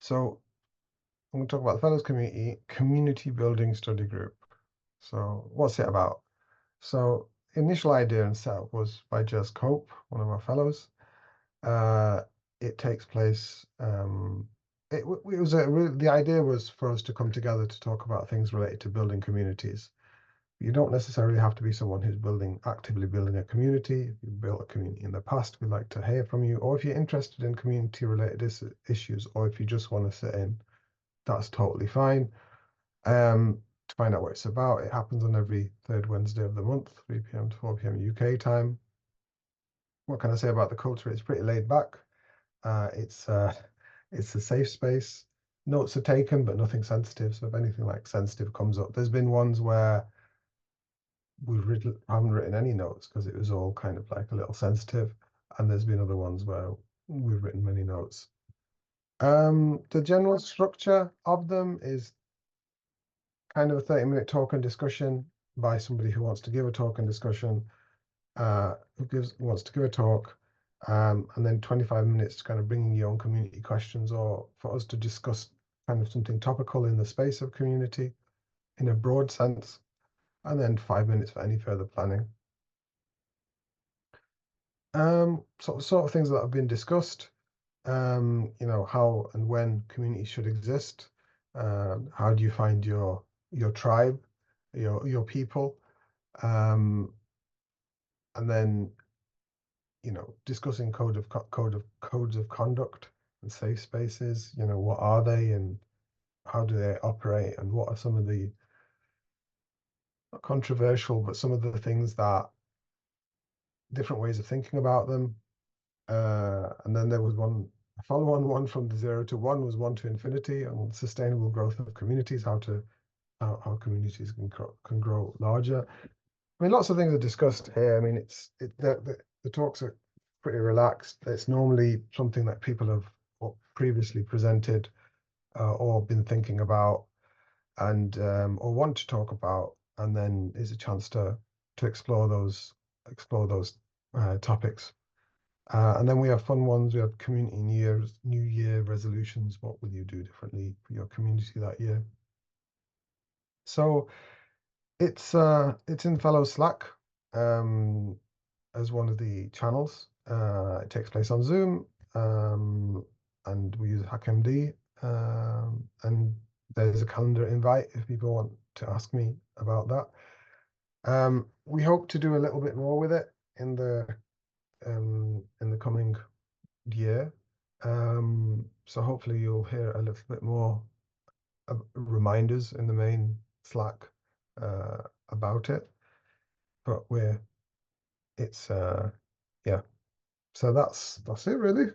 So I'm going to talk about the Fellows Community Building Study Group. So what's it about? So initial idea and setup was by Jez Cope, one of our fellows. It takes place. It was the idea was for us to come together to talk about things related to building communities. You don't necessarily have to be someone who's actively building a community. If you've built a community in the past, we'd like to hear from you. Or if you're interested in community-related issues, or if you just want to sit in, that's totally fine. To find out what it's about, it happens on every third Wednesday of the month, 3 p.m. to 4 p.m. UK time. What can I say about the culture? It's pretty laid back. It's a safe space. Notes are taken, but nothing sensitive. So if anything like sensitive comes up, there's been ones where haven't written any notes because it was all kind of like a little sensitive, and there's been other ones where we've written many notes. The general structure of them is kind of a 30-minute talk and discussion by somebody who wants to give a talk and discussion, wants to give a talk, and then 25 minutes to kind of bringing your own community questions, or for us to discuss kind of something topical in the space of community in a broad sense, and then 5 minutes for any further planning. Sort of things that have been discussed, how and when communities should exist. How do you find your tribe, your people, and then discussing codes of conduct and safe spaces. What are they and how do they operate, and what are some of the, not controversial, but some of the things that different ways of thinking about them. And then there was a follow-on one from the 0 to 1 was 1 to infinity, on sustainable growth of communities, how communities can grow larger. I mean, lots of things are discussed here. I mean, the talks are pretty relaxed. It's normally something that people have previously presented or been thinking about, and or want to talk about, and then is a chance to explore those topics. And then we have fun ones. We have community New Year resolutions. What will you do differently for your community that year? So it's in Fellow Slack as one of the channels. It takes place on Zoom, and we use HackMD. And there's a calendar invite if people want to ask me about that. We hope to do a little bit more with it in the coming year. So hopefully you'll hear a little bit more reminders in the main Slack about it. But yeah. So that's it really.